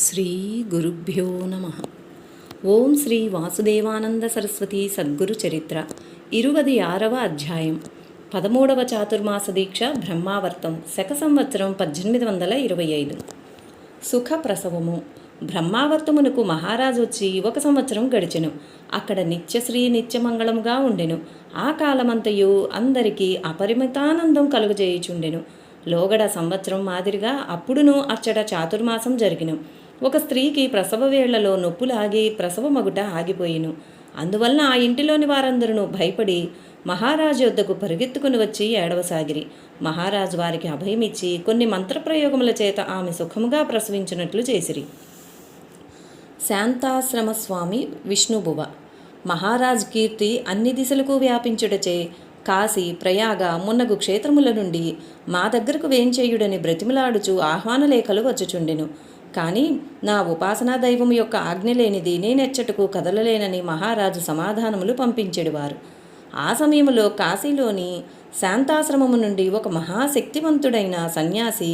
శ్రీ గురుభ్యో నమ. ఓం శ్రీ వాసుదేవానంద సరస్వతి సద్గురు చరిత్ర 26వ అధ్యాయం 13వ చాతుర్మాస దీక్ష బ్రహ్మావర్తం శక సంవత్సరం 1825. సుఖ ప్రసవము. బ్రహ్మావర్తమునకు మహారాజు వచ్చి 1 సంవత్సరం గడిచెను. అక్కడ నిత్యశ్రీ నిత్యమంగళముగా ఉండెను. ఆ కాలమంతయు అందరికీ అపరిమితానందం కలుగజేయుచుండెను. లోగడ సంవత్సరం మాదిరిగా అప్పుడును అచ్చట చాతుర్మాసం జరిగిను. ఒక స్త్రీకి ప్రసవ వేళ్లలో నొప్పులాగి ప్రసవమగుట ఆగిపోయిను. అందువలన ఆ ఇంటిలోని వారందరూ భయపడి మహారాజు వద్దకు పరిగెత్తుకుని వచ్చి ఏడవసాగిరి. మహారాజు వారికి అభయమిచ్చి కొన్ని మంత్రప్రయోగముల చేత ఆమె సుఖముగా ప్రసవించినట్లు చేసిరి. శాంతాశ్రమస్వామి విష్ణుబువ. మహారాజ్ కీర్తి అన్ని దిశలకు వ్యాపించుటచే కాశీ, ప్రయాగ మున్నగు క్షేత్రముల నుండి మా దగ్గరకు వేంచేయుడని బ్రతిమలాడుచు ఆహ్వానలేఖలు వచ్చుచుండెను. కానీ నా ఉపాసనా దైవం యొక్క ఆజ్ఞ లేనిది నేనెచ్చటకు కదలలేనని మహారాజు సమాధానములు పంపించెడువారు. ఆ సమయంలో కాశీలోని శాంతాశ్రమము నుండి ఒక మహాశక్తివంతుడైన సన్యాసి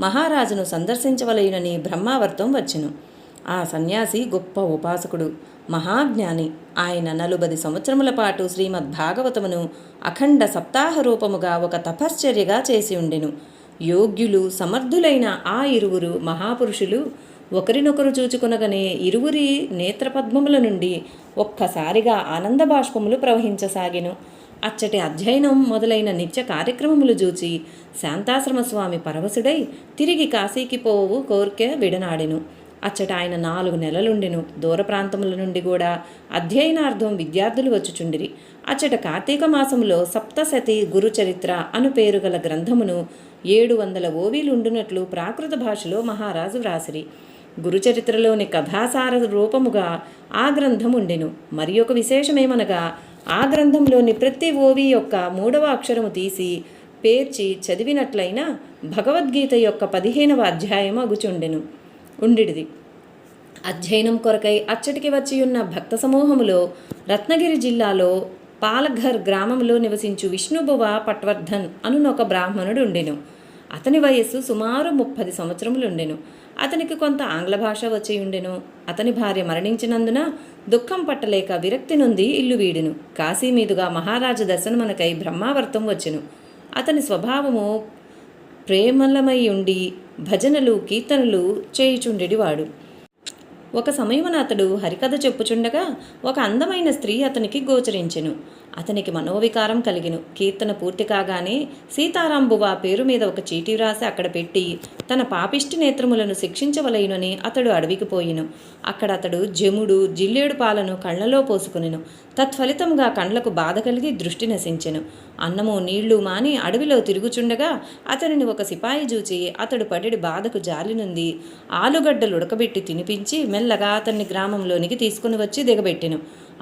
మహారాజును సందర్శించవలయునని బ్రహ్మావర్తం వచ్చెను. ఆ సన్యాసి గొప్ప ఉపాసకుడు, మహాజ్ఞాని. ఆయన 40 సంవత్సరముల పాటు శ్రీమద్భాగవతమును అఖండ సప్తాహ రూపముగా ఒక తపశ్చర్యగా చేసి ఉండెను. యోగ్యులు సమర్థులైన ఆ ఇరువురు మహాపురుషులు ఒకరినొకరు చూచుకొనగనే ఇరువురి నేత్రపద్మముల నుండి ఒక్కసారిగా ఆనంద బాష్పములు ప్రవహించసాగెను. అచ్చటి అధ్యయనం మొదలైన నిత్య కార్యక్రమములు చూచి శాంతాశ్రమస్వామి పరవశుడై తిరిగి కాశీకి పోవు కోరిక విడనాడెను. అచ్చట ఆయన 4 నెలలుండెను. దూర ప్రాంతముల నుండి కూడా అధ్యయనార్థం విద్యార్థులు వచ్చుచుండిరి. అచ్చట కార్తీక మాసంలో సప్తశతి గురుచరిత్ర అను పేరు గల గ్రంథమును 700 ఓవీలుండునట్లు ప్రాకృత భాషలో మహారాజు వ్రాసిరి. గురుచరిత్రలోని కథాసార రూపముగా ఆ గ్రంథం ఉండెను. మరి ఒక విశేషమేమనగా ఆ గ్రంథంలోని ప్రతి ఓవి యొక్క 3వ అక్షరము తీసి పేర్చి చదివినట్లయినా భగవద్గీత యొక్క 15వ అధ్యాయం అగుచుండెను ఉండిడిది. అధ్యయనం కొరకై అచ్చటికి వచ్చియున్న భక్త సమూహములో రత్నగిరి జిల్లాలో పాలఘర్ గ్రామంలో నివసించు విష్ణుబువ పట్వర్ధన్ అనునొక బ్రాహ్మణుడు ఉండెను. అతని వయస్సు సుమారు 30 సంవత్సరములుండెను. అతనికి కొంత ఆంగ్ల భాష వచ్చి ఉండెను. అతని భార్య మరణించినందున దుఃఖం పట్టలేక విరక్తి నొంది ఇల్లు వీడెను. కాశీ మీదుగా మహారాజు దర్శనమునకై బ్రహ్మావర్తం వచ్చెను. అతని స్వభావము ప్రేమలమై ఉండి భజనలు కీర్తనలు చేయుచుండెడివాడు. ఒక సమయమున అతడు హరికథ చెప్పుచుండగా ఒక అందమైన స్త్రీ అతనికి గోచరించెను. అతనికి మనోవికారం కలిగెను. కీర్తన పూర్తి కాగానే సీతారాంబువ పేరు మీద ఒక చీటీ వ్రాసి అక్కడ పెట్టి తన పాపిష్టి నేత్రములను శిక్షించవలయునని అతడు అడవికి పోయిను. అక్కడ అతడు జముడు జిల్లేడు పాలను కళ్ళలో పోసుకునెను. తత్ఫలితంగా కండ్లకు బాధ కలిగి దృష్టి నశించెను. అన్నము నీళ్లు మాని అడవిలో తిరుగుచుండగా అతనిని ఒక సిపాయి చూచి అతడు పడిడి బాధకు జాలి నుండి ఆలుగడ్డలు ఉడకబెట్టి తినిపించి మెల్లగా అతన్ని గ్రామంలోనికి తీసుకుని వచ్చి దిగబెట్టెను.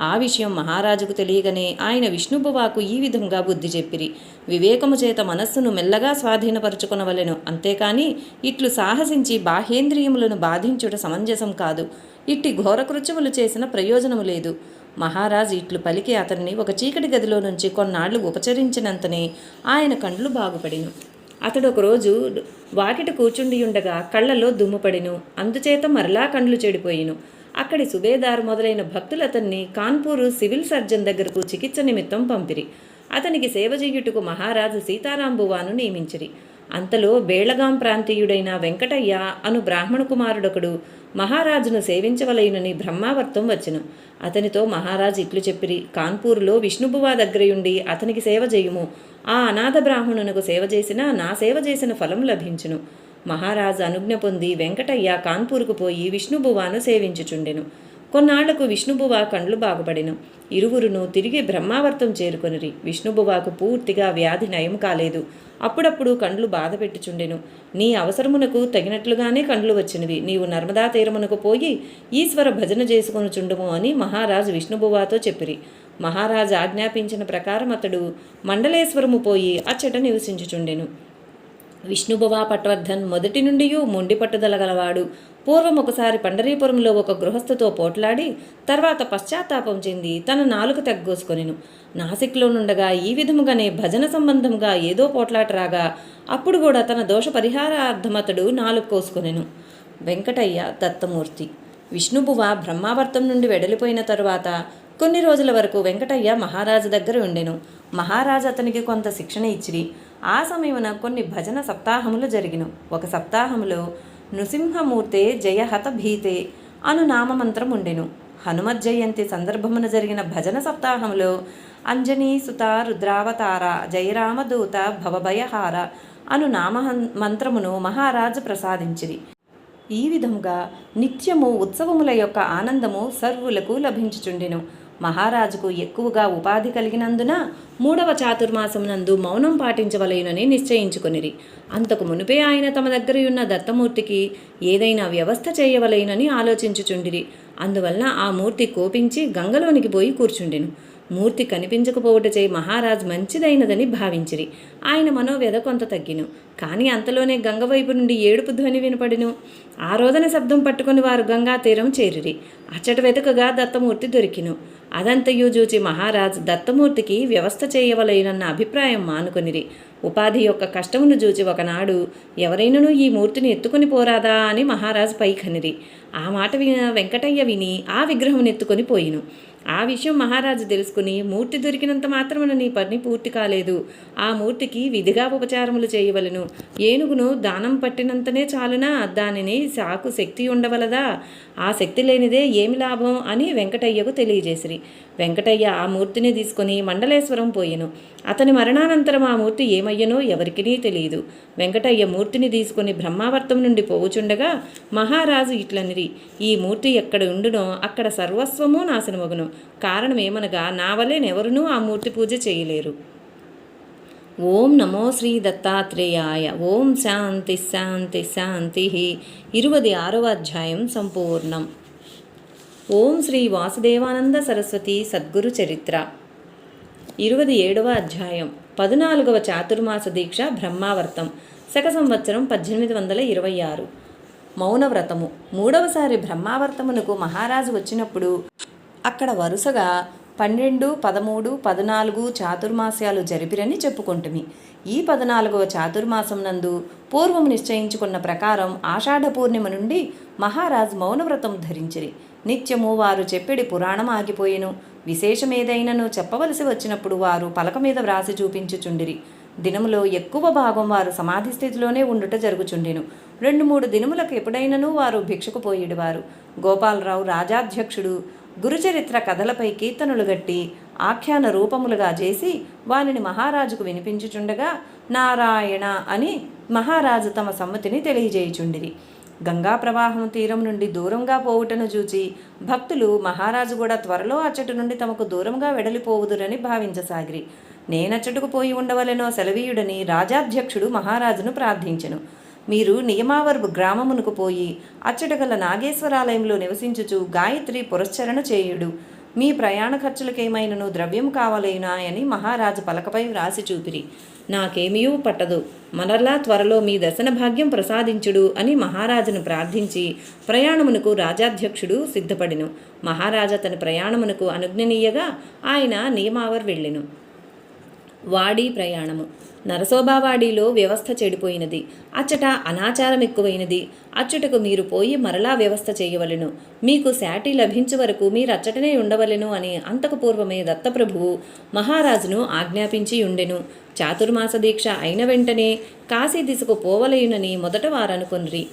ఆ విషయం మహారాజుకు తెలియగానే ఆయన విష్ణుబువాకు ఈ విధంగా బుద్ధి చెప్పిరి. వివేకము చేత మనస్సును మెల్లగా స్వాధీనపరుచుకొనవలెను. అంతేకాని ఇట్లు సాహసించి బాహ్యేంద్రియములను బాధించుట సమంజసం కాదు. ఇట్టి ఘోరకృత్యములు చేసిన ప్రయోజనము లేదు. మహారాజు ఇట్లు పలికి అతన్ని ఒక చీకటి గదిలో నుంచి కొన్నాళ్లు ఉపచరించినంతనే ఆయన కండ్లు బాగుపడిను. అతడు ఒకరోజు వాకిట కూర్చుండియుండగా కళ్ళలో దుమ్ముపడిను. అందుచేత మరలా కండ్లు చెడిపోయిను. అక్కడి సుబేదార్ మొదలైన భక్తులు అతన్ని కాన్పూరు సివిల్ సర్జన్ దగ్గరకు చికిత్స నిమిత్తం పంపిరి. అతనికి సేవ చేయుటకు మహారాజు సీతారాంబువాను నియమించిరి. అంతలో బేళగాం ప్రాంతీయుడైన వెంకటయ్య అను బ్రాహ్మణ కుమారుడొకడు మహారాజును సేవించవలయునని బ్రహ్మావర్తం వచ్చెను. అతనితో మహారాజు ఇట్లు చెప్పిరి: కాన్పూరులో విష్ణుబువా దగ్గరయుండి అతనికి సేవ చేయుము. ఆ అనాథ బ్రాహ్మణునకు సేవ చేసినా నా సేవ చేసిన ఫలం లభించును. మహారాజు అనుజ్ఞ పొంది వెంకటయ్య కాన్పూరుకు పోయి విష్ణుబువాను సేవించుచుండెను. కొన్నాళ్లకు విష్ణుబువ కండ్లు బాగుపడెను. ఇరువురును తిరిగి బ్రహ్మావర్తం చేరుకొనిరి. విష్ణుబువాకు పూర్తిగా వ్యాధి నయం కాలేదు. అప్పుడప్పుడు కండ్లు బాధ పెట్టుచుండెను. నీ అవసరమునకు తగినట్లుగానే కండ్లు వచ్చినవి. నీవు నర్మదా తీరమునకు పోయి ఈశ్వర భజన చేసుకొనుచుండుము అని మహారాజు విష్ణుబువాతో చెప్పిరి. మహారాజు ఆజ్ఞాపించిన ప్రకారం అతడు మండలేశ్వరము పోయి అచ్చట నివసించుచుండెను. విష్ణుబువ పట్వర్ధన్ మొదటి నుండి మొండి పట్టుదల గలవాడు. పూర్వం ఒకసారి పండరీపురంలో ఒక గృహస్థుతో పోట్లాడి తర్వాత పశ్చాత్తాపం చెంది తన నాలుక తగ్గోసుకొనెను. నాసిక్లో నుండగా ఈ విధముగానే భజన సంబంధంగా ఏదో పోట్లాట రాగా అప్పుడు కూడా తన దోష పరిహారార్థమతడు నాలుక కోసుకొనెను. వెంకటయ్య దత్తమూర్తి. విష్ణుబువ బ్రహ్మావర్తం నుండి వెడలిపోయిన తరువాత కొన్ని రోజుల వరకు వెంకటయ్య మహారాజు దగ్గర ఉండెను. మహారాజు అతనికి కొంత శిక్షణ ఇచ్చిరి. ఆ సమయమున కొన్ని భజన సప్తాహములు జరిగిను. ఒక సప్తాహములో నృసింహమూర్తే జయహత భీతే అను నామమంత్రం ఉండెను. హనుమత్ జయంతి సందర్భమున జరిగిన భజన సప్తాహంలో అంజనీ సుత రుద్రావతార జయరామదూత భవభయహార అను మంత్రమును మహారాజు ప్రసాదించిరి. ఈ విధముగా నిత్యము ఉత్సవముల యొక్క ఆనందము సర్వులకు లభించుచుండెను. మహారాజుకు ఎక్కువగా ఉపాధి కలిగినందున 3వ చాతుర్మాసమునందు మౌనం పాటించవలెనని నిశ్చయించుకొనిరి. అంతకు మునిపే ఆయన తమ దగ్గర ఉన్న దత్తమూర్తికి ఏదైనా వ్యవస్థ చేయవలెనని ఆలోచించుచుండిరి. అందువలన ఆ మూర్తి కోపించి గంగలోనికి పోయి కూర్చుండెను. మూర్తి కనిపించకపోవటచే మహారాజు మంచిదైనదని భావించిరి. ఆయన మనోవ్యధ కొంత తగ్గిను. కానీ అంతలోనే గంగవైపు నుండి ఏడుపు ధ్వని వినపడిను. ఆ రోదన శబ్దం పట్టుకుని వారు గంగా తీరం చేరిరి. అచ్చట వెతుకగా దత్తమూర్తి దొరికిను. అదంతయు చూచి మహారాజు దత్తమూర్తికి వ్యవస్థ చేయవలెనన్న అభిప్రాయం మానుకొనిరి. ఉపాధి యొక్క కష్టమును చూచి ఒకనాడు ఎవరైనను ఈ మూర్తిని ఎత్తుకొని పోరాదా అని మహారాజు పైకనిరి. ఆ మాట వెంకటయ్య విని ఆ విగ్రహం ఎత్తుకొని పోయిను. ఆ విషయం మహారాజు తెలుసుకుని, మూర్తి దొరికినంత మాత్రమున నీ పని పూర్తి కాలేదు. ఆ మూర్తికి విధిగా ఉపచారములు చేయవలను. ఏనుగును దానం పట్టినంతనే చాలునా? దానిని సాకు శక్తి ఉండవలదా? ఆ శక్తి లేనిదే ఏమి లాభం అని వెంకటయ్యకు తెలియజేసిరి. వెంకటయ్య ఆ మూర్తిని తీసుకొని మండలేశ్వరం పోయెను. అతని మరణానంతరం ఆ మూర్తి ఏమయ్యనో ఎవరికినీ తెలియదు. వెంకటయ్య మూర్తిని తీసుకొని బ్రహ్మావర్తం నుండి పోవుచుండగా మహారాజు ఇట్లనిరి, ఈ మూర్తి ఎక్కడ ఉండునో అక్కడ సర్వస్వము నాశనమగును. కారణమేమనగా నా వలెనెవరునూ ఆ మూర్తి పూజ చేయలేరు. ఓం నమో శ్రీ దత్తాత్రేయాయ. ఓం శాంతి శాంతి శాంతి. 26వ అధ్యాయం సంపూర్ణం. ఓం శ్రీ వాసుదేవానంద సరస్వతి సద్గురు చరిత్ర. 27వ అధ్యాయం. 14వ చాతుర్మాస దీక్ష బ్రహ్మావర్తం. శక సంవత్సరం 1826. మౌనవ్రతము. 3వసారి బ్రహ్మావర్తమునకు మహారాజు వచ్చినప్పుడు అక్కడ వరుసగా 12, 13, 14 చాతుర్మాస్యాలు జరిపిరని చెప్పుకుంటుమి. ఈ 14వ చాతుర్మాసం నందు పూర్వము నిశ్చయించుకున్న ప్రకారం ఆషాఢ పూర్ణిమ నుండి మహారాజు మౌనవ్రతం ధరించిరి. నిత్యము వారు చెప్పిడి పురాణం ఆగిపోయెను. విశేషమేదైనను చెప్పవలసి వచ్చినప్పుడు వారు పలక మీద వ్రాసి చూపించుచుండిరి. దినములో ఎక్కువ భాగం వారు సమాధి స్థితిలోనే ఉండుట జరుగుచుండెను. 2-3 దినములకు ఎప్పుడైనను వారు భిక్షకు పోయేడివారు. గోపాలరావు రాజాధ్యక్షుడు గురుచరిత్ర కథలపై కీర్తనలు గట్టి ఆఖ్యాన రూపములుగా చేసి వానిని మహారాజుకు వినిపించుచుండగా నారాయణ అని మహారాజు తమ సమ్మతిని తెలియజేయుచుండిరి. గంగా ప్రవాహం తీరం నుండి దూరంగా పోవుటను చూచి భక్తులు మహారాజు కూడా త్వరలో అచ్చటి నుండి తమకు దూరంగా వెడలిపోవుదురని భావించసాగిరి. నేనచ్చటుకు పోయి ఉండవలెనో సెలవీయుడని రాజాధ్యక్షుడు మహారాజును ప్రార్థించెను. మీరు నియమావర్ గ్రామమునకు పోయి అచ్చట గల నాగేశ్వరాలయంలో నివసించుచు గాయత్రి పురశ్చరణ చేయుడు. మీ ప్రయాణ ఖర్చులకేమైనను ద్రవ్యం కావలేనా అని మహారాజు పలకపై వ్రాసి చూపిరి. నాకేమీ పట్టదు, మనలా త్వరలో మీ దర్శన భాగ్యం ప్రసాదించుడు అని మహారాజును ప్రార్థించి ప్రయాణమునకు రాజాధ్యక్షుడు సిద్ధపడిను. మహారాజా తన ప్రయాణమునకు అనుజ్ఞనీయగా ఆయన నియమావర్ వెళ్ళెను. వాడి ప్రయాణము. నరసోబావాడిలో వ్యవస్థ చెడిపోయినది. అచ్చట అనాచారం ఎక్కువైనది. అచ్చటకు మీరు పోయి మరలా వ్యవస్థ చేయవలెను. మీకు శాటి లభించు వరకు మీరు అచ్చటనే ఉండవలెను అని అంతకు పూర్వమే దత్తప్రభువు మహారాజును ఆజ్ఞాపించి ఉండెను. చాతుర్మాస దీక్ష అయిన వెంటనే కాశీ దిశకు పోవలయునని మొదట వారనుకొనిరి.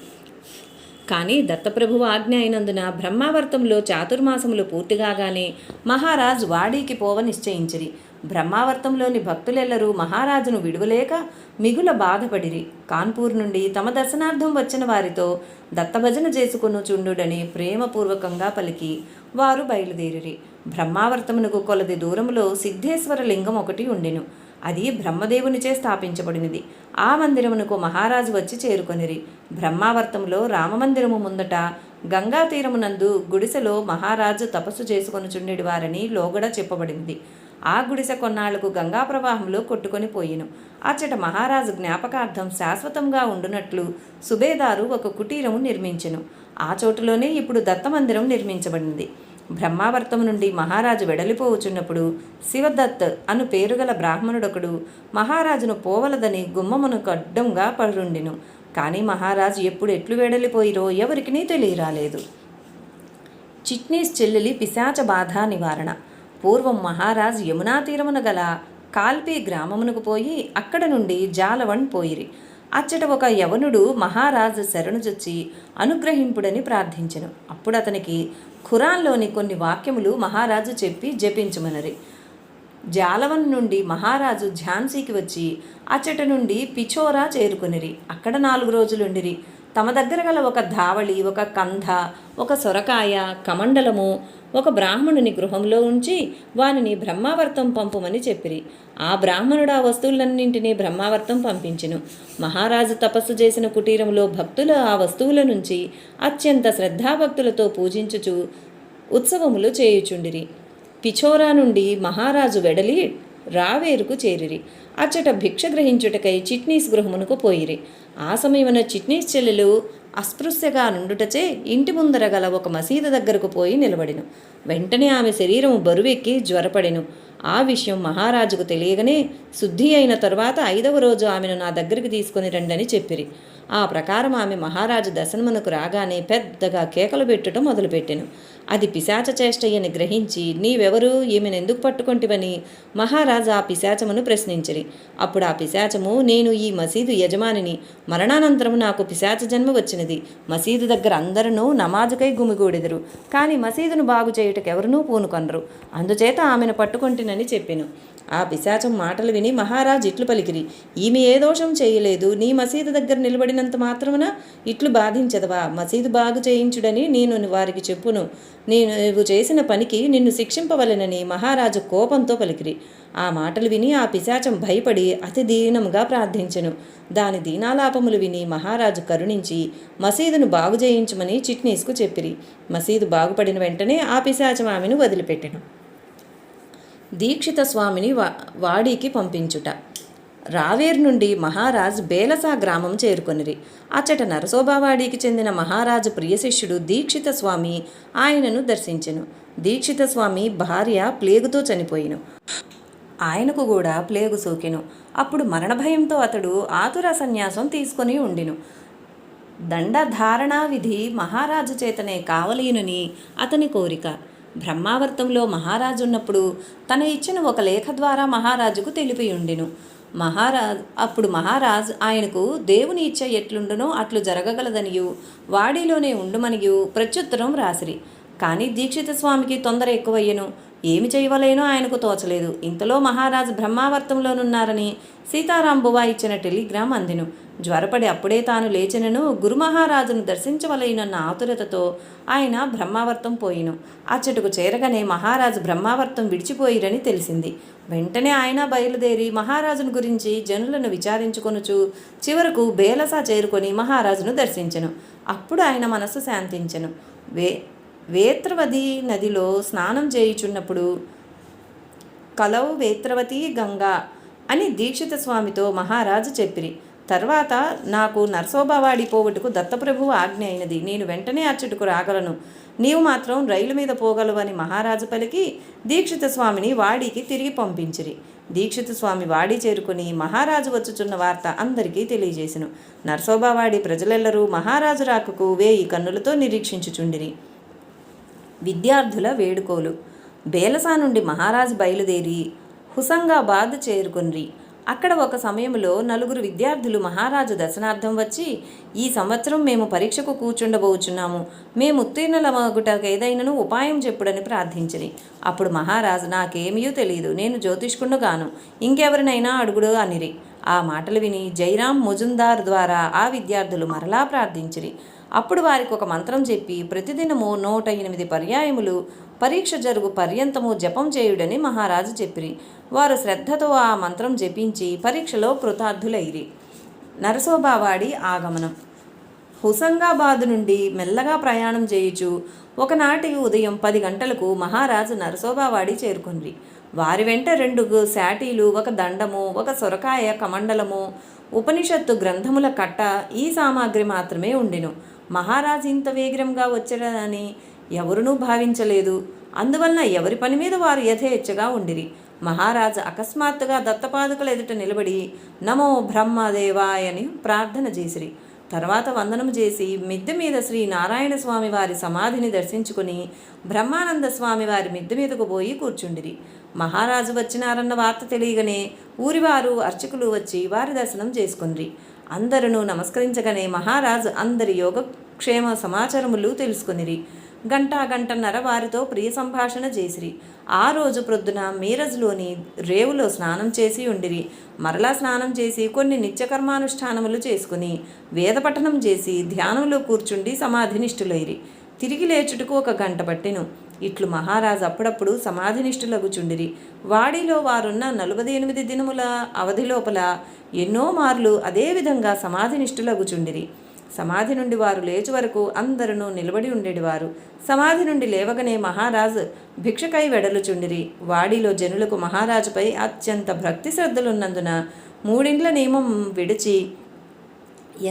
కానీ దత్తప్రభువు ఆజ్ఞ అయినందున బ్రహ్మావర్తంలో చాతుర్మాసములు పూర్తిగానే మహారాజు వాడీకి పోవ నిశ్చయించిరి. బ్రహ్మావర్తంలోని భక్తులెల్లరూ మహారాజును విడువలేక మిగుల బాధపడిరి. కాన్పూర్ నుండి తమ దర్శనార్థం వచ్చిన వారితో దత్తభజన చేసుకొనుచుండుడని ప్రేమపూర్వకంగా పలికి వారు బయలుదేరిరి. బ్రహ్మావర్తమునకు కొలది దూరములో సిద్ధేశ్వర లింగం ఒకటి ఉండెను. అది బ్రహ్మదేవునిచే స్థాపించబడినది. ఆ మందిరమునకు మహారాజు వచ్చి చేరుకొనిరి. బ్రహ్మావర్తంలో రామమందిరము ముందట గంగా తీరమునందు గుడిసెలో మహారాజు తపస్సు చేసుకొనుచుండెడి వారని లోగడ చెప్పబడింది. ఆ గుడిసె కొన్నాళ్లకు గంగా ప్రవాహంలో కొట్టుకొని పోయిను. అచ్చట మహారాజు జ్ఞాపకార్థం శాశ్వతంగా ఉండునట్లు సుబేదారు ఒక కుటీరము నిర్మించెను. ఆ చోటులోనే ఇప్పుడు దత్తమందిరం నిర్మించబడింది. బ్రహ్మావర్తం నుండి మహారాజు వెడలిపోవచున్నప్పుడు శివదత్ అను పేరుగల బ్రాహ్మణుడొకడు మహారాజును పోవలదని గుమ్మమునకు అడ్డంగా పడుండెను. కానీ మహారాజు ఎప్పుడు ఎట్లు వెడలిపోయిరో ఎవరికినీ తెలియరాలేదు. చిట్నీస్ చెల్లెలి పిశాచ బాధ నివారణ. పూర్వం మహారాజు యమునా తీరమున గల కాల్పీ గ్రామమునకు పోయి అక్కడ నుండి జాలవన్ పోయిరి. అచ్చట ఒక యవనుడు మహారాజు శరణుజొచ్చి అనుగ్రహింపుడని ప్రార్థించెను. అప్పుడు అతనికి ఖురాన్లోని కొన్ని వాక్యములు మహారాజు చెప్పి జపించమనరి. జాలవన్ నుండి మహారాజు ఝాన్సీకి వచ్చి అచ్చట నుండి పిచోరా చేరుకునిరి. అక్కడ 4 రోజులుండిరి. తమ దగ్గర గల ఒక ధావళి, ఒక కంధ, ఒక సొరకాయ, కమండలము ఒక బ్రాహ్మణుని గృహంలో ఉంచి వానిని బ్రహ్మావర్తం పంపుమని చెప్పిరి. ఆ బ్రాహ్మణుడు ఆ వస్తువులన్నింటినీ బ్రహ్మావర్తం పంపించెను. మహారాజు తపస్సు చేసిన కుటీరంలో భక్తులు ఆ వస్తువుల నుంచి అత్యంత శ్రద్ధాభక్తులతో పూజించుచు ఉత్సవములు చేయుచుండిరి. పిచోరా నుండి మహారాజు వెడలి రావేరుకు చేరిరి. అచ్చట భిక్ష గ్రహించుటకై చిట్నీస్ గృహమునకు పోయిరి. ఆ సమయమున చిట్నీస్ చెల్లెలు అస్పృశ్యగా నుండుటచే ఇంటి ముందర గల ఒక మసీదు దగ్గరకు పోయి నిలబడెను. వెంటనే ఆమె శరీరము బరువెక్కి జ్వరపడెను. ఆ విషయం మహారాజుకు తెలియగానే శుద్ధి అయిన తరువాత 5వ రోజు ఆమెను నా దగ్గరికి తీసుకొని రండని చెప్పిరి. ఆ ప్రకారం ఆమె మహారాజు దర్శనమునకు రాగానే పెద్దగా కేకలు పెట్టుట మొదలుపెట్టెను. అది పిశాచ చేష్టయ్యని గ్రహించి నీవెవరు, ఈమెను ఎందుకు పట్టుకొంటివని మహారాజు ఆ పిశాచమును ప్రశ్నించిరి. అప్పుడు ఆ పిశాచము, నేను ఈ మసీదు యజమానిని, మరణానంతరం నాకు పిశాచ జన్మ వచ్చినది. మసీదు దగ్గర అందరూ నమాజుకై గుమిగూడెదరు, కానీ మసీదును బాగు చేయుటకు ఎవరునూ పూనుకొనరు. అందుచేత ఆమెను పట్టుకొంటినని చెప్పెను. ఆ పిశాచం మాటలు విని మహారాజు ఇట్లు పలికిరి, ఈమె ఏ దోషం చేయలేదు, నీ మసీదు దగ్గర నిలబడినంత మాత్రమున ఇట్లు బాధించదవా? మసీదు బాగు చేయించుడని నేను వారికి చెప్పును. నీవు చేసిన పనికి నిన్ను శిక్షింపవలెనని మహారాజు కోపంతో పలికిరి. ఆ మాటలు విని ఆ పిశాచం భయపడి అతి దీనముగా ప్రార్థించెను. దాని దీనాలాపములు విని మహారాజు కరుణించి మసీదును బాగు చేయించమని చిట్నీస్కు చెప్పిరి. మసీదు బాగుపడిన వెంటనే ఆ పిశాచం ఆమెను వదిలిపెట్టెను. దీక్షిత స్వామిని వాడికి పంపించుట. రావేర్ నుండి మహారాజ్ బేలసా గ్రామం చేరుకొనిరి. అచ్చట నరసోబావాడికి చెందిన మహారాజు ప్రియశిష్యుడు దీక్షిత స్వామి ఆయనను దర్శించెను. దీక్షిత స్వామి భార్య ప్లేగుతో చనిపోయిను. ఆయనకు కూడా ప్లేగు సోకెను. అప్పుడు మరణభయంతో అతడు ఆతుర సన్యాసం తీసుకొని ఉండిను. దండధారణా విధి మహారాజు చేతనే కావలేనని అతని కోరిక. బ్రహ్మావర్తంలో మహారాజు ఉన్నప్పుడు తను ఇచ్చిన ఒక లేఖ ద్వారా మహారాజుకు తెలిపి ఉండిను. అప్పుడు మహారాజ్ ఆయనకు దేవుని ఇచ్చ ఎట్లుండునో అట్లు జరగగలదనియు వాడిలోనే ఉండుమనియు ప్రత్యుత్తరం రాసిరి. కానీ దీక్షిత స్వామికి తొందర ఎక్కువయ్యను. ఏమి చేయవలేనో ఆయనకు తోచలేదు. ఇంతలో మహారాజు బ్రహ్మావర్తంలోనున్నారని సీతారాంబువా ఇచ్చిన టెలిగ్రామ్ అందిను. జ్వరపడి అప్పుడే తాను లేచినను గురుమహారాజును దర్శించవలైనన్న ఆతురతతో ఆయన బ్రహ్మావర్తం పోయిను. అచ్చటకు చేరగానే మహారాజు బ్రహ్మావర్తం విడిచిపోయిరని తెలిసింది. వెంటనే ఆయన బయలుదేరి మహారాజును గురించి జనులను విచారించుకొనుచు చివరకు బేలసా చేరుకొని మహారాజును దర్శించెను. అప్పుడు ఆయన మనస్సు శాంతించెను. వేత్రవతి నదిలో స్నానం చేయుచున్నప్పుడు కలౌ వేత్రవతి గంగా అని దీక్షిత స్వామితో మహారాజు చెప్పిరి. తర్వాత నాకు నరసోబావాడి పోవుటకు దత్తప్రభువు ఆజ్ఞ అయినది. నేను వెంటనే అచ్చటకు రాగలను. నీవు మాత్రం రైలు మీద పోగలవు అని మహారాజు పలికి దీక్షిత స్వామిని వాడికి తిరిగి పంపించిరి. దీక్షిత స్వామి వాడి చేరుకుని మహారాజు వచ్చుచున్న వార్త అందరికీ తెలియజేసెను. నరసోబావాడి ప్రజలెల్లరూ మహారాజు రాకకు 1000 కన్నులతో నిరీక్షించుచుండిరి. విద్యార్థుల వేడుకోలు. బేలసా నుండి మహారాజు బయలుదేరి హుసంగాబాద్ చేరుకొనిరి. అక్కడ ఒక సమయంలో 4 విద్యార్థులు మహారాజు దర్శనార్థం వచ్చి, ఈ సంవత్సరం మేము పరీక్షకు కూర్చుండబోచున్నాము, మేము ఉత్తీర్ణులమగుటకు ఏదైనాను ఉపాయం చెప్పుడని ప్రార్థించిరి. అప్పుడు మహారాజు, నాకేమీ తెలియదు, నేను జ్యోతిష్కుడుగాను, ఇంకెవరినైనా అడుగుడు అనిరి. ఆ మాటలు విని జైరాం ముజుందార్ ద్వారా ఆ విద్యార్థులు మరలా ప్రార్థించిరి. అప్పుడు వారికి ఒక మంత్రం చెప్పి ప్రతిదినము 108 పర్యాయములు పరీక్ష జరుగు పర్యంతము జపం చేయుడని మహారాజు చెప్పిరి. వారు శ్రద్ధతో ఆ మంత్రం జపించి పరీక్షలో కృతార్థులైరి. నరసోబావాడి ఆగమనం. హుసంగాబాద్ నుండి మెల్లగా ప్రయాణం చేయుచు ఒకనాటి ఉదయం 10 గంటలకు మహారాజు నరసోబావాడి చేరుకొనిరి. వారి వెంట 2 శాటీలు, ఒక దండము, ఒక సొరకాయ కమండలము, ఉపనిషత్తు గ్రంథముల కట్ట, ఈ సామాగ్రి మాత్రమే ఉండిను. మహారాజు ఇంత వేగంగా వచ్చాడని ఎవరునూ భావించలేదు. అందువలన ఎవరి పని మీద వారు యథేచ్ఛగా ఉండిరి. మహారాజు అకస్మాత్తుగా దత్తపాదుకల ఎదుట నిలబడి నమో బ్రహ్మదేవాయని ప్రార్థన చేసిరి. తర్వాత వందనము చేసి మిద్దె మీద శ్రీ నారాయణ స్వామి వారి సమాధిని దర్శించుకుని బ్రహ్మానంద స్వామి వారి మిద్దె మీదకు పోయి కూర్చుండిరి. మహారాజు వచ్చినారన్న వార్త తెలియగానే ఊరివారు అర్చకులు వచ్చి వారి దర్శనం చేసుకుని అందరూ నమస్కరించగానే మహారాజు అందరి యోగక్షేమ సమాచారములు తెలుసుకునిరి. గంటన్నర వారితో ప్రియ సంభాషణ చేసిరి. ఆ రోజు ప్రొద్దున మీరజ్లోని రేవులో స్నానం చేసి ఉండిరి. మరలా స్నానం చేసి కొన్ని నిత్యకర్మానుష్ఠానములు చేసుకుని వేదపఠనం చేసి ధ్యానంలో కూర్చుండి సమాధినిష్ఠులైరి. తిరిగి లేచుటకు 1 గంట పట్టెను. ఇట్లు మహారాజు అప్పుడప్పుడు సమాధినిష్ఠులగుచుండిరి. వాడిలో వారున్న 48 దినముల అవధి లోపల ఎన్నో మార్లు అదేవిధంగా సమాధినిష్ఠులగుచుండిరి. సమాధి నుండి వారు లేచి వరకు అందరూ నిలబడి ఉండేటివారు. సమాధి నుండి లేవగానే మహారాజు భిక్షకై వెడలుచుండిరి. వాడిలో జనులకు మహారాజుపై అత్యంత భక్తి శ్రద్ధలున్నందున 3 ఇండ్ల నియమం విడిచి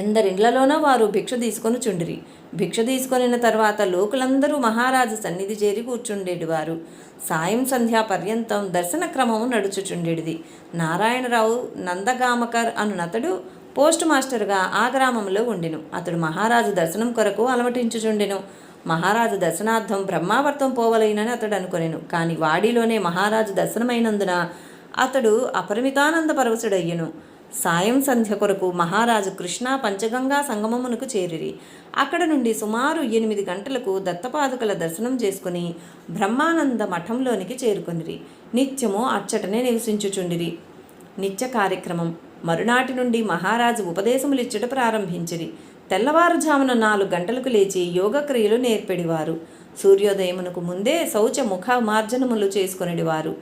ఎందరిండ్లలోనో వారు భిక్ష తీసుకొని చుండిరి. భిక్ష తీసుకొనిన తర్వాత లోకులందరూ మహారాజు సన్నిధి చేరి కూర్చుండేటివారు. సాయం సంధ్యా పర్యంతం దర్శన క్రమము నడుచుచుండేటిది. నారాయణరావు నందగామకర్ అనునతడు పోస్ట్ మాస్టర్గా ఆ గ్రామంలో ఉండెను. అతడు మహారాజు దర్శనం కొరకు అలమటించుచుండెను. మహారాజు దర్శనార్థం బ్రహ్మావర్తం పోవలైనని అతడు అనుకొనెను. కానీ వాడిలోనే మహారాజు దర్శనమైనందున అతడు అపరిమితానంద పరవశుడయ్యెను. సాయం సంధ్య కొరకు మహారాజు కృష్ణా పంచగంగా సంగమమునకు చేరిరి. అక్కడ నుండి సుమారు 8 గంటలకు దత్తపాదుకల దర్శనం చేసుకుని బ్రహ్మానంద మఠంలోనికి చేరుకొనిరి. నిత్యము అచ్చటనే నివసించుచుండిరి. నిత్య కార్యక్రమం. మరునాటి నుండి మహారాజు ఉపదేశములిచ్చుట ప్రారంభించిరి. తెల్లవారుజామున 4 గంటలకు లేచి యోగక్రియలు నేర్పెడివారు. సూర్యోదయమునకు ముందే శౌచ ముఖ మార్జనములు చేసుకొనిడివారు.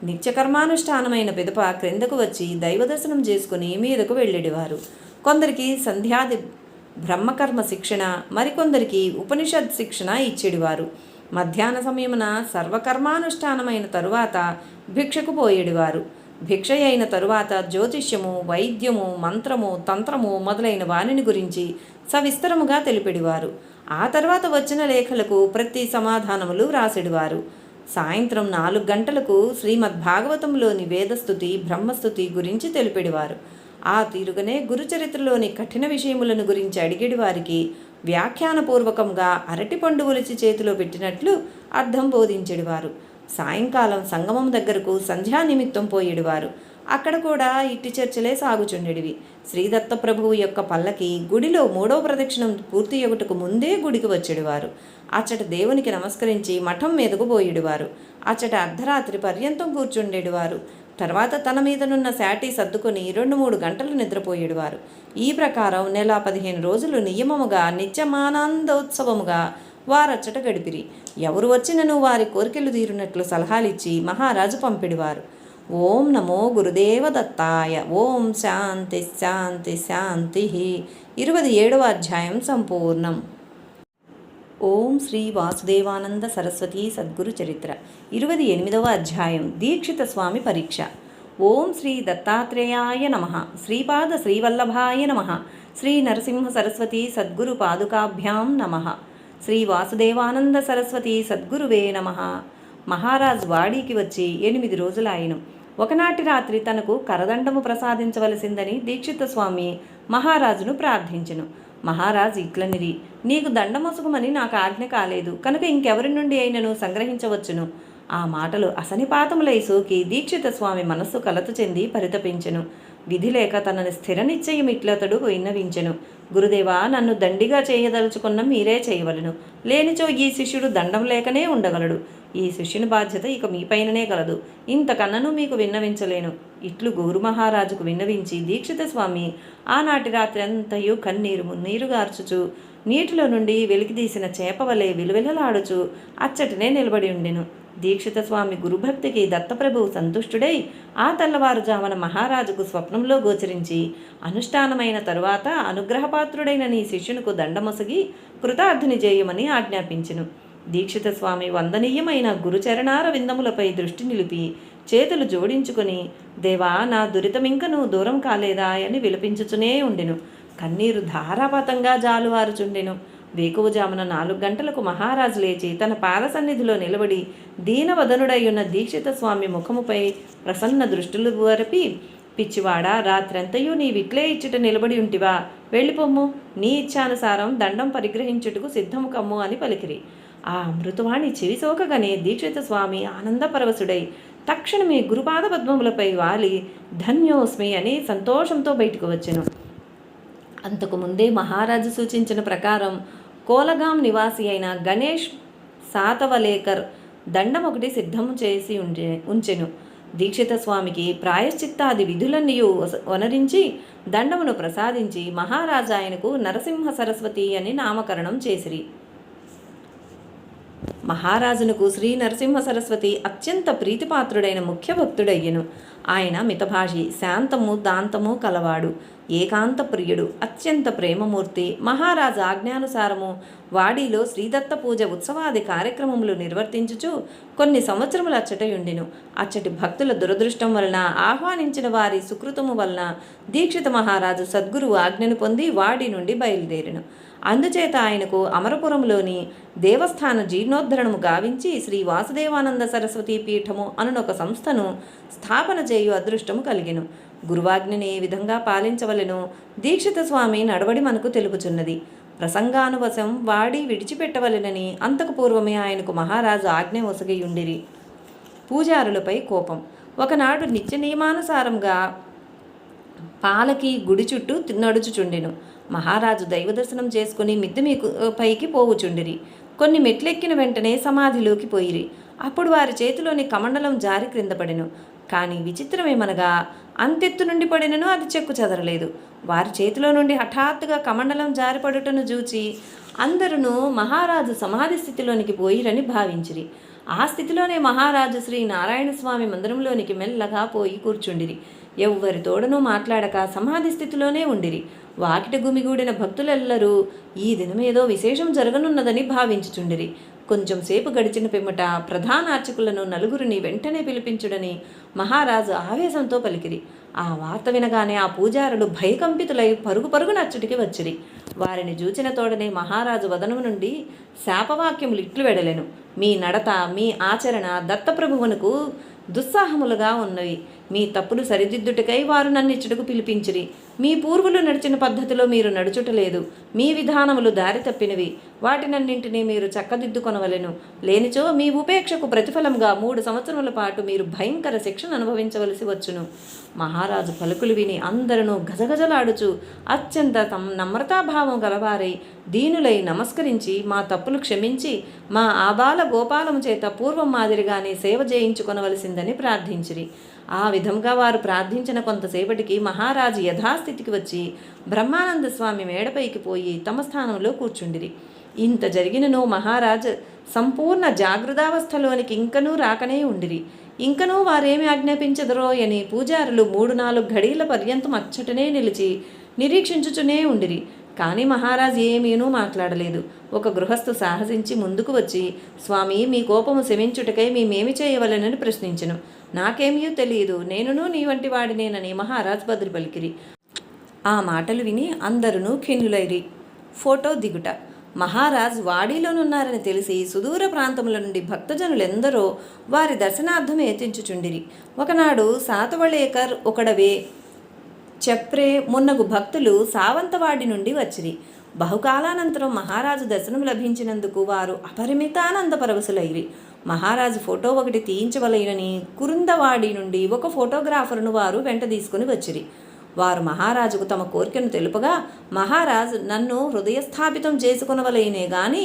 నిత్యకర్మానుష్ఠానమైన పిదప క్రిందకు వచ్చి దైవదర్శనం చేసుకుని మీదకు వెళ్ళేడివారు. కొందరికి సంధ్యాది బ్రహ్మకర్మ శిక్షణ, మరికొందరికి ఉపనిషద్ శిక్షణ ఇచ్చేడివారు. మధ్యాహ్న సమయమున సర్వకర్మానుష్ఠానమైన తరువాత భిక్షకు పోయేడివారు. భిక్ష అయిన తరువాత జ్యోతిష్యము, వైద్యము, మంత్రము, తంత్రము మొదలైన వానిని గురించి సవిస్తరముగా తెలిపెడివారు. ఆ తర్వాత వచ్చిన లేఖలకు ప్రతి సమాధానములు రాసెడివారు. సాయంత్రం 4 గంటలకు శ్రీమద్భాగవతంలోని వేదస్థుతి, బ్రహ్మస్థుతి గురించి తెలిపెడివారు. ఆ తీరుగనే గురుచరిత్రలోని కఠిన విషయములను గురించి అడిగేడి వారికి వ్యాఖ్యానపూర్వకంగా అరటిపండు ఒలిచి చేతిలో పెట్టినట్లు అర్థం బోధించెడివారు. సాయంకాలం సంగమం దగ్గరకు సంధ్యా నిమిత్తం పోయేడివారు. అక్కడ కూడా ఇట్టి చర్చలే సాగుచుండెడివి. శ్రీదత్త ప్రభువు యొక్క పల్లకి గుడిలో 3వ ప్రదక్షిణం పూర్తి అగుటకు ముందే గుడికి వచ్చేడివారు. అచ్చట దేవునికి నమస్కరించి మఠం మీదకు పోయేడివారు. అచ్చట అర్ధరాత్రి పర్యంతం కూర్చుండేడివారు. తర్వాత తన మీదనున్న శాటీ సర్దుకొని 2-3 గంటలు నిద్రపోయేడివారు. ఈ ప్రకారం నెల 15 రోజులు నియమముగా నిత్యమానందోత్సవముగా వారచ్చట గడిపిరి. ఎవరు వచ్చినను వారి కోరికలు తీరునట్లు సలహాలిచ్చి మహారాజు పంపిడివారు. ఓం నమో గురుదేవ దత్తాయ. ఓం శాంతి శాంతి శాంతి. 27వ అధ్యాయం సంపూర్ణం. ఓం శ్రీ వాసుదేవానంద సరస్వతీ సద్గురు చరిత్ర. 28వ అధ్యాయం దీక్షిత స్వామి పరీక్ష. ఓం శ్రీ దత్తాత్రేయాయ నమః. శ్రీపాద శ్రీవల్లభాయ నమః. శ్రీ నరసింహ సరస్వతీ సద్గురు పాదుకాభ్యాం నమః. శ్రీ వాసుదేవానంద సరస్వతీ సద్గురువే నమః. మహారాజ్ వాడికి వచ్చి 8 రోజులాయను. ఒకనాటి రాత్రి తనకు కరదండము ప్రసాదించవలసిందని దీక్షిత స్వామి మహారాజును ప్రార్థించెను. మహారాజు ఇట్లనిరి, నీకు దండమొసగమని నాకు ఆజ్ఞ కాలేదు కనుక ఇంకెవరి నుండి అయినను సంగ్రహించవచ్చును. ఆ మాటలు అసనిపాతములై సోకి దీక్షిత స్వామి మనస్సు కలత చెంది పరితపించెను. విధి లేక తనని స్థిర నిశ్చయం ఇట్లతడు విన్నవించెను. గురుదేవా, నన్ను దండిగా చేయదలుచుకున్న మీరే చేయవలను. లేనిచో ఈ శిష్యుడు దండం లేకనే ఉండగలడు. ఈ శిష్యుని బాధ్యత ఇక మీపైననే కలదు. ఇంతకన్నను మీకు విన్నవించలేను. ఇట్లు గోరు మహారాజుకు విన్నవించి దీక్షిత స్వామి ఆనాటి రాత్రి అంతయు కన్నీరు మున్నీరుగార్చుచు నీటిలో నుండి వెలికితీసిన చేపవలే విలువిలలాడుచు అచ్చటనే నిలబడి ఉండెను. దీక్షిత స్వామి గురుభక్తికి దత్తప్రభువు సంతుష్టుడై ఆ తెల్లవారుజామున మహారాజుకు స్వప్నంలో గోచరించి అనుష్ఠానమైన తరువాత అనుగ్రహపాత్రుడైన నీ శిష్యునికు దండమొసగి కృతార్థుని చేయమని ఆజ్ఞాపించెను. దీక్షిత స్వామి వందనీయమైన గురుచరణార విందములపై దృష్టి నిలిపి చేతులు జోడించుకొని, దేవా, నా దురితమింకను దూరం కాలేదా అని విలపించుచునే ఉండెను. కన్నీరు ధారాపాతంగా జాలువారుచుండెను. వేకువజామున 4 గంటలకు మహారాజు లేచి తన పాద సన్నిధిలో నిలబడి దీనవదనుడయ్యున్న దీక్షిత స్వామి ముఖముపై ప్రసన్న దృష్టులు వరపి, పిచ్చివాడా, రాత్రంతయు నీ విట్లే ఇచ్చుట నిలబడి ఉంటివా? వెళ్ళిపోమ్ము, నీ ఇచ్ఛానుసారం దండం పరిగ్రహించుటకు సిద్ధము కమ్ము అని పలికిరి. ఆ మృతువాణి చెవి సోకగానే దీక్షిత స్వామి ఆనందపరవశుడై తక్షణమే గురుపాద పద్మములపై వాలి ధన్యోస్మి అని సంతోషంతో బయటకు వచ్చెను. అంతకుముందే మహారాజు సూచించిన ప్రకారం కోలగాం నివాసి అయిన గణేష్ సాతవలేకర్ దండం ఒకటి సిద్ధం చేసి ఉంచెను. దీక్షిత స్వామికి ప్రాయశ్చిత్తాది విధులన్నీ వనరించి దండమును ప్రసాదించి మహారాజు ఆయనకు నరసింహ సరస్వతి అని నామకరణం చేసిరి. మహారాజునకు శ్రీ నరసింహ సరస్వతి అత్యంత ప్రీతిపాత్రుడైన ముఖ్య భక్తుడయ్యను. ఆయన మితభాషి, శాంతము దాంతము కలవాడు, ఏకాంత ప్రియుడు, అత్యంత ప్రేమమూర్తి. మహారాజు ఆజ్ఞానుసారము వాడిలో శ్రీదత్త పూజ ఉత్సవాది కార్యక్రమములు నిర్వర్తించుచు కొన్ని సంవత్సరములు అచ్చటయుండెను. అచ్చటి భక్తుల దురదృష్టం వలన, ఆహ్వానించిన వారి సుకృతము వలన దీక్షిత మహారాజు సద్గురువు ఆజ్ఞను పొంది వాడి నుండి బయలుదేరెను. అందుచేత ఆయనకు అమరపురంలోని దేవస్థాన జీర్ణోద్ధరణము గావించి శ్రీ వాసుదేవానంద సరస్వతీ పీఠము అనునొక సంస్థను స్థాపన చేయు అదృష్టము కలిగెను. గురువాజ్ఞని ఏ విధంగా పాలించవలెనో దీక్షిత స్వామి నడవడి మనకు తెలుపుచున్నది. ప్రసంగానువశం వాడి విడిచిపెట్టవలెనని అంతకు పూర్వమే ఆయనకు మహారాజు ఆజ్ఞ ఒసగియుండిరి. పూజారులపై కోపం. ఒకనాడు నిత్య నియమానుసారంగా పాలకి గుడి చుట్టూ నడుచుచుండెను. మహారాజు దైవదర్శనం చేసుకుని మిద్దె పైకి పోవుచుండిరి. కొన్ని మెట్లెక్కిన వెంటనే సమాధిలోకి పోయిరి. అప్పుడు వారి చేతిలోని కమండలం జారి క్రింద పడెను. కానీ విచిత్రమేమనగా అంతెత్తు నుండి పడినను అది చెక్కు చెదరలేదు. వారి చేతిలో నుండి హఠాత్తుగా కమండలం జారిపడుటను చూచి అందరూ మహారాజు సమాధి స్థితిలోనికి పోయిరని భావించిరి. ఆ స్థితిలోనే మహారాజు శ్రీ నారాయణ స్వామి మందిరంలోనికి మెల్లగా పోయి కూర్చుండిరి. ఎవ్వరి తోడనూ మాట్లాడక సమాధి స్థితిలోనే ఉండిరి. వాకిట గుమిగూడిన భక్తులెల్లరూ ఈ దినమేదో విశేషం జరగనున్నదని భావించుచుండిరి. కొంచెం సేపు గడిచిన పిమ్మట ప్రధాన అర్చకులను నలుగురిని వెంటనే పిలిపించుడని మహారాజు ఆవేశంతో పలికిరి. ఆ వార్త వినగానే ఆ పూజారులు భయకంపితులై పరుగు నచ్చుటికి వచ్చిరి. వారిని చూచిన తోడనే మహారాజు వదనము నుండి శాపవాక్యములు ఇట్లు వెడలెను. మీ నడత, మీ ఆచరణ దత్తప్రభువునకు దుస్సాహములుగా ఉన్నవి. మీ తప్పులు సరిదిద్దుటకై వారు నన్నిచ్చుటకు పిలిపించిరి. మీ పూర్వులు నడిచిన పద్ధతిలో మీరు నడుచుటలేదు. మీ విధానములు దారి తప్పినవి. వాటినన్నింటినీ మీరు చక్కదిద్దుకొనవలెను. లేనిచో మీ ఉపేక్షకు ప్రతిఫలంగా 3 సంవత్సరముల పాటు మీరు భయంకర శిక్షను అనుభవించవలసి వచ్చును. మహారాజు పలుకులు విని అందరూ గజగజలాడుచు అత్యంత నమ్రతాభావం గలవారై దీనులై నమస్కరించి మా తప్పులు క్షమించి మా ఆబాల గోపాలము చేత పూర్వం మాదిరిగానే సేవ చేయించుకొనవలసిందని ప్రార్థించిరి. ఆ విధంగా వారు ప్రార్థించిన కొంతసేపటికి మహారాజు యథాస్థితికి వచ్చి బ్రహ్మానంద స్వామి మేడపైకి పోయి తమ స్థానంలో కూర్చుండిరి. ఇంత జరిగినను మహారాజు సంపూర్ణ జాగృతావస్థలోనికి ఇంకనూ రాకనే ఉండిరి. ఇంకనూ వారేమి ఆజ్ఞాపించదరో అని పూజారులు 3-4 ఘడియల పర్యంతం అచ్చటనే నిలిచి నిరీక్షించుచునే ఉండిరి. కానీ మహారాజు ఏమీనూ మాట్లాడలేదు. ఒక గృహస్థు సాహసించి ముందుకు వచ్చి, స్వామి, మీ కోపము శమించుటకై మేమేమి చేయవలెనని ప్రశ్నించెను. నాకేమీ తెలియదు, నేనును నీ వంటి వాడినేనని మహారాజు బదులు పలికిరి. ఆ మాటలు విని అందరూ ఖిన్నులైరి. ఫోటో దిగుట. మహారాజ్ వాడీలోనున్నారని తెలిసి సుదూర ప్రాంతముల నుండి భక్తజనులెందరో వారి దర్శనార్థం ఏతించుచుండిరి. ఒకనాడు సాతవళేకర్ ఒకడవే చప్రే మున్నగు భక్తులు సావంతవాడి నుండి వచ్చిరి. బహుకాలానంతరం మహారాజు దర్శనం లభించినందుకు వారు అపరిమిత ఆనందపరవశులైరి. మహారాజు ఫోటో ఒకటి తీయించవలెనని కురుందవాడి నుండి ఒక ఫోటోగ్రాఫర్ను వారు వెంట తీసుకుని వచ్చిరి. వారు మహారాజుకు తమ కోరికను తెలుపగా, మహారాజు నన్ను హృదయస్థాపితం చేసుకునవలెనే గాని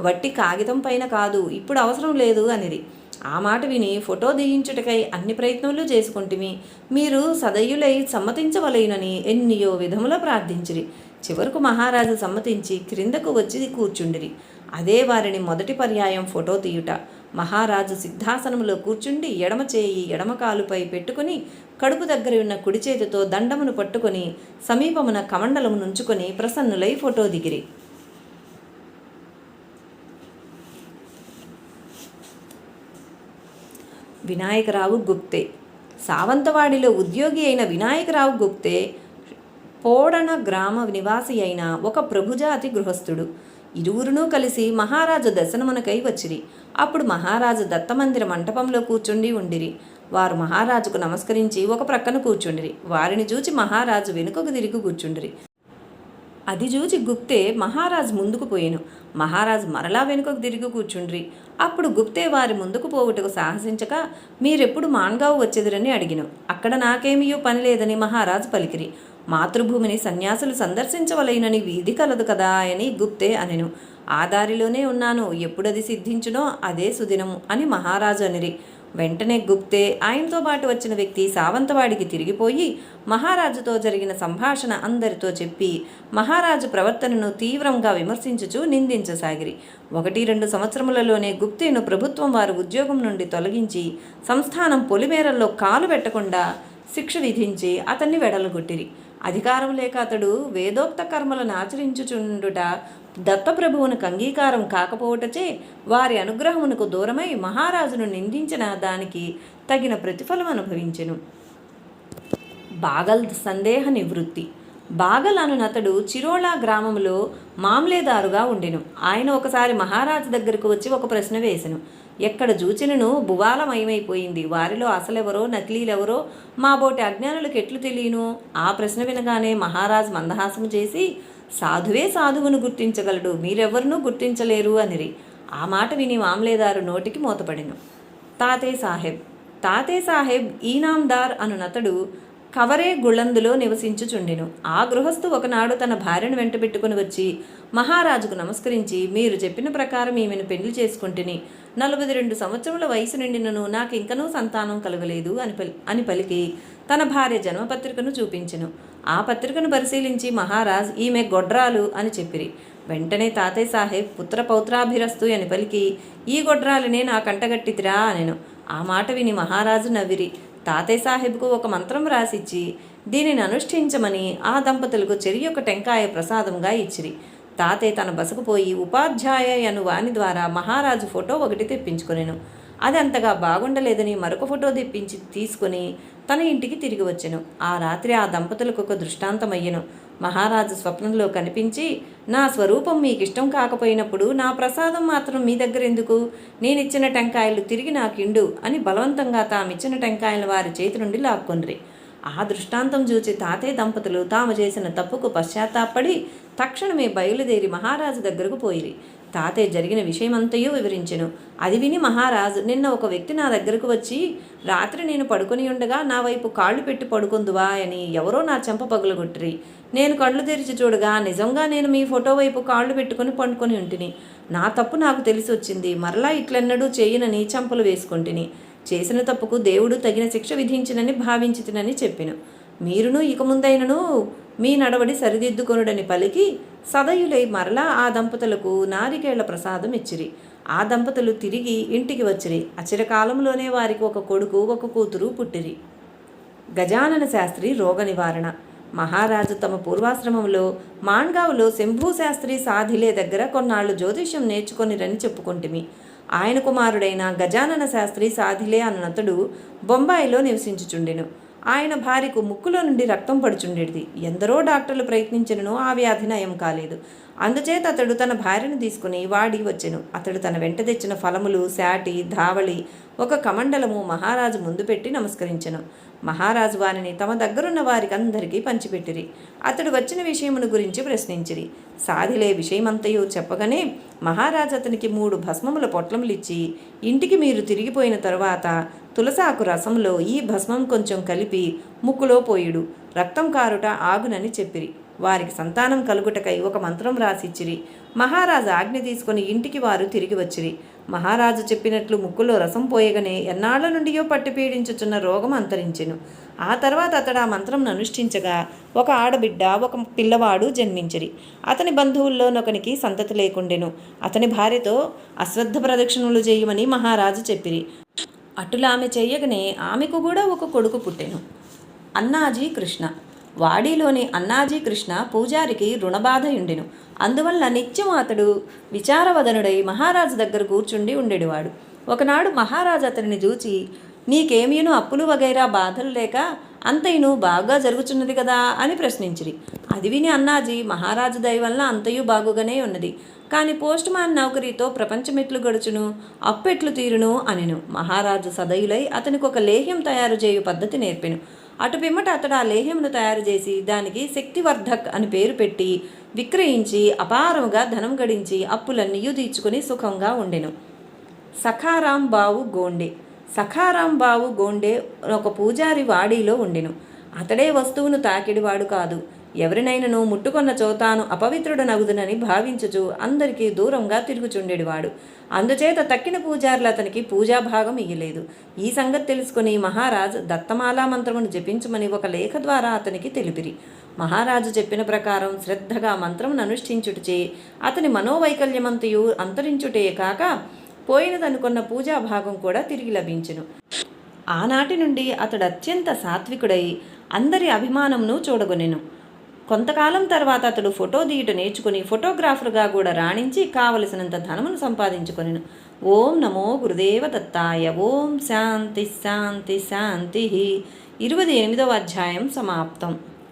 వట్టి కాగితం పైన కాదు, ఇప్పుడు అవసరం లేదు అనిది. ఆ మాట విని ఫోటో దిగించుటకై అన్ని ప్రయత్నములు చేసుకుంటుమి. మీరు సదయులై సమ్మతించవలెనని ఎన్నియో విధముల ప్రార్థించిరి. చివరకు మహారాజు సమ్మతించి క్రిందకు వచ్చి కూర్చుండిరి. అదే వారిని మొదటి పర్యాయం ఫోటో తీయుట. మహారాజు సిద్ధాసనములో కూర్చుండి ఎడమ చేయి ఎడమ కాలుపై పెట్టుకుని కడుపు దగ్గర ఉన్న కుడి చేతితో దండమును పట్టుకొని సమీపమున కమండలము నుంచుకొని ప్రసన్నులై ఫోటో దిగిరి. వినాయకరావు గుప్తే. సావంతవాడిలో ఉద్యోగి అయిన వినాయకరావు గుప్తే పోడన గ్రామ నివాసి అయిన ఒక ప్రభుజాతి గృహస్థుడు. ఇరువురునూ కలిసి మహారాజు దర్శనమునకై వచ్చిరి. అప్పుడు మహారాజు దత్తమందిర మంటపంలో కూర్చుండి ఉండిరి. వారు మహారాజుకు నమస్కరించి ఒక ప్రక్కన కూర్చుండిరి. వారిని చూచి మహారాజు వెనుకకు తిరిగి కూర్చుండిరి. అది చూచి గుప్తే మహారాజు ముందుకు పోయెను. మహారాజు మరలా వెనుకకు తిరిగి కూర్చుండ్రి. అప్పుడు గుప్తే వారి ముందుకు పోవుటకు సాహసించక, మీరెప్పుడు మాన్గావు వచ్చెదరని అడిగిను. అక్కడ నాకేమీయో పని లేదని మహారాజు పలికిరి. మాతృభూమిని సన్యాసులు సందర్శించవలైనని వీధి కలదు కదా అని గుప్తే అనెను. ఆ దారిలోనే ఉన్నాను, ఎప్పుడది సిద్ధించునో అదే సుదినము అని మహారాజు అనిరి. వెంటనే గుప్తే ఆయనతో పాటు వచ్చిన వ్యక్తి సావంతవాడికి తిరిగిపోయి మహారాజుతో జరిగిన సంభాషణ అందరితో చెప్పి మహారాజు ప్రవర్తనను తీవ్రంగా విమర్శించుచూ నిందించసాగిరి. 1-2 సంవత్సరములలోనే గుప్తేను ప్రభుత్వం వారు ఉద్యోగం నుండి తొలగించి సంస్థానం పొలిమేరల్లో కాలు పెట్టకుండా శిక్ష విధించి అతన్ని వెడలగొట్టిరి. అధికారం లేక అతడు వేదోక్త కర్మలను ఆచరించుచుండుట దత్తప్రభువునకు అంగీకారం కాకపోవటచే వారి అనుగ్రహమునకు దూరమై మహారాజును నిందించిన దానికి తగిన ప్రతిఫలం అనుభవించెను. బాగల్ సందేహ నివృత్తి. బాగల్ అనునతడు చిరోళా గ్రామంలో మామ్లేదారుగా ఉండెను. ఆయన ఒకసారి మహారాజు దగ్గరకు వచ్చి ఒక ప్రశ్న వేసెను. ఎక్కడ చూచినను భువాలమయమైపోయింది. వారిలో అసలెవరో నకిలీలెవరో మా బోటి అజ్ఞానులకు ఎట్లు తెలియను? ఆ ప్రశ్న వినగానే మహారాజు మందహాసము చేసి, సాధువే సాధువును గుర్తించగలడు, మీరెవరినూ గుర్తించలేరు అనిరి. ఆ మాట విని మామ్లేదారు నోటికి మూతపడెను. తాతే సాహెబ్ ఈనాందార్ అనునతడు కవరే గుళందులో నివసించుచుండెను. ఆ గృహస్థు ఒకనాడు తన భార్యను వెంటబెట్టుకుని వచ్చి మహారాజుకు నమస్కరించి, మీరు చెప్పిన ప్రకారం ఈమెను పెళ్లి చేసుకుంటుని 42 సంవత్సరముల వయసు నిండినను నాకింకనూ సంతానం కలగలేదు అని పలికి తన భార్య జన్మపత్రికను చూపించెను. ఆ పత్రికను పరిశీలించి మహారాజ్, ఈమె గొడ్రాలు అని చెప్పిరి. వెంటనే తాతయ్య సాహెబ్ పుత్ర పౌత్రాభిరస్తు అని పలికి, ఈ గొడ్రాలనే నా కంటగట్టితిరా అనెను. ఆ మాట విని మహారాజు నవ్విరి. తాతయ్య సాహెబ్కు ఒక మంత్రం రాసిచ్చి దీనిని అనుష్ఠించమని ఆ దంపతులకు చెరియొక టెంకాయ ప్రసాదంగా ఇచ్చిరి. తాతయ్య తన బసకు పోయి ఉపాధ్యాయ అను వాని ద్వారా మహారాజు ఫోటో ఒకటి తెప్పించుకొనెను. అది అంతగా బాగుండలేదని మరొక ఫోటో తెప్పించి తీసుకుని తన ఇంటికి తిరిగి వచ్చెను. ఆ రాత్రి ఆ దంపతులకు ఒక దృష్టాంతమయ్యెను. మహారాజు స్వప్నంలో కనిపించి, నా స్వరూపం మీకు ఇష్టం కాకపోయినప్పుడు నా ప్రసాదం మాత్రం మీ దగ్గర ఎందుకు? నేనిచ్చిన టెంకాయలు తిరిగి నాకిండు అని బలవంతంగా తామిచ్చిన టెంకాయలు వారి చేతి నుండి లాక్కొనిరి. ఆ దృష్టాంతం చూచి తాతయ్య దంపతులు తాము చేసిన తప్పుకు పశ్చాత్తాపడి తక్షణమే బయలుదేరి మహారాజు దగ్గరకు పోయిరి. తాతయ్య జరిగిన విషయమంతయూ వివరించెను. అది విని మహారాజు, నిన్న ఒక వ్యక్తి నా దగ్గరకు వచ్చి, రాత్రి నేను పడుకొని ఉండగా నా వైపు కాళ్ళు పెట్టి పడుకుందువా అని ఎవరో నా చెంప పగులగొట్టిరి. నేను కళ్ళు తెరిచి చూడగా నిజంగా నేను మీ ఫోటో వైపు కాళ్ళు పెట్టుకుని పండుకొని ఉంటిని. నా తప్పు నాకు తెలిసి వచ్చింది. మరలా ఇట్లెన్నడూ చేయనని చెంపలు వేసుకుంటుని. చేసిన తప్పుకు దేవుడు తగిన శిక్ష విధించినని భావించితినని చెప్పెను. మీరును ఇక ముందైనను మీ నడవడి సరిదిద్దుకొనుడని పలికి సదయులై మరలా ఆ దంపతులకు నారికేళ్ల ప్రసాదం ఇచ్చిరి. ఆ దంపతులు తిరిగి ఇంటికి వచ్చిరి. అచిరకాలంలోనే వారికి ఒక కొడుకు ఒక కూతురు పుట్టిరి. గజానన శాస్త్రి రోగ నివారణ. మహారాజు తమ పూర్వాశ్రమంలో మాన్గావులో శంభూ శాస్త్రి సాధిలే దగ్గర కొన్నాళ్లు జ్యోతిష్యం నేర్చుకొనిరని చెప్పుకుంటుమి. ఆయన కుమారుడైన గజానన శాస్త్రి సాధిలే అన్నతడు బొంబాయిలో నివసించుచుండెను. ఆయన భార్యకు ముక్కులో నుండి రక్తం పడుచుండేది. ఎందరో డాక్టర్లు ప్రయత్నించినను ఆ వ్యాధి నయం కాలేదు. అందుచేత అతడు తన భార్యను తీసుకుని వాడి వచ్చెను. అతడు తన వెంట తెచ్చిన ఫలములు, శాటి, ధావళి, ఒక కమండలము మహారాజు ముందు పెట్టి నమస్కరించెను. మహారాజు వారిని తమ దగ్గరున్న వారికి అందరికీ పంచిపెట్టిరి. అతడు వచ్చిన విషయమును గురించి ప్రశ్నించిరి. సాధిలే విషయమంతయు చెప్పగానే మహారాజు అతనికి 3 భస్మముల పొట్లములిచ్చి, ఇంటికి మీరు తిరిగిపోయిన తరువాత తులసాకు రసంలో ఈ భస్మం కొంచెం కలిపి ముక్కులో పోయుడు, రక్తం కారుట ఆగునని చెప్పిరి. వారికి సంతానం కలుగుటకై ఒక మంత్రం రాసిచ్చిరి. మహారాజు ఆజ్ఞ తీసుకుని ఇంటికి వారు తిరిగి వచ్చిరి. మహారాజు చెప్పినట్లు ముక్కులో రసం పోయగానే ఎన్నాళ్ల నుండియో పట్టి పీడించుచున్న రోగం అంతరించెను. ఆ తర్వాత అతడు ఆ మంత్రంను అనుష్ఠించగా ఒక ఆడబిడ్డ, ఒక పిల్లవాడు జన్మించిరి. అతని బంధువుల్లోనొకనికి సంతతి లేకుండెను. అతని భార్యతో అశ్వత్థ ప్రదక్షిణలు చేయమని మహారాజు చెప్పిరి. అటులా ఆమె చెయ్యగానే ఆమెకు కూడా ఒక కొడుకు పుట్టెను, అన్నాజీ కృష్ణ. వాడిలోని అన్నాజీ కృష్ణ పూజారికి రుణబాధయుండెను. అందువల్ల నిత్యం అతడు విచారవదనుడై మహారాజు దగ్గర కూర్చుండి ఉండేవాడు. ఒకనాడు మహారాజు అతనిని చూచి, నీకేమీను అప్పులు వగైరా బాధలు లేక అంతయును బాగా జరుగుచున్నది కదా అని ప్రశ్నించిరి. అది విని అన్నాజీ, మహారాజు దయ వలన అంతయు బాగుగానే ఉన్నది. కాని పోస్ట్ మ్యాన్ నౌకరీతో ప్రపంచమెట్లు గడుచును, అప్పెట్లు తీరును అనెను. మహారాజు సదయులై అతనికి ఒక లేహ్యం తయారు చేయు పద్ధతి నేర్పెను. అటు పిమ్మట అతడు ఆ లేహ్యమును తయారు చేసి దానికి శక్తివర్ధక్ అని పేరు పెట్టి విక్రయించి అపారముగా ధనం గడించి అప్పులన్నీయూ తీర్చుకుని సుఖంగా ఉండెను. సఖారాం బావు గోండే. సఖారాం బావు గోండే ఒక పూజారి వాడీలో ఉండెను. అతడే వస్తువును తాకిడివాడు కాదు. ఎవరినైనను ముట్టుకొన్నచో తాను అపవిత్రుడనగుదునని భావించుచు అందరికీ దూరంగా తిరుగుచుండేవాడు. అందుచేత తక్కిన పూజారులు అతనికి పూజాభాగం ఇయ్యలేదు. ఈ సంగతి తెలుసుకుని మహారాజ్ దత్తమాలా మంత్రమును జపించమని ఒక లేఖ ద్వారా అతనికి తెలిపిరి. మహారాజు చెప్పిన ప్రకారం శ్రద్ధగా మంత్రమును అనుష్ఠించుటచే అతని మనోవైకల్యమంతయు అంతరించుటే కాక పోయినదనుకున్న పూజాభాగం కూడా తిరిగి లభించెను. ఆనాటి నుండి అతడు అత్యంత సాత్వికుడై అందరి అభిమానమును చూడగొనెను. కొంతకాలం తర్వాత అతడు ఫోటో తీయట నేర్చుకుని ఫోటోగ్రాఫర్గా కూడా రాణించి కావలసినంత ధనమును సంపాదించుకొనెను. ఓం నమో గురుదేవ దత్తాయ. ఓం శాంతి శాంతి శాంతి. 28వ అధ్యాయం సమాప్తం.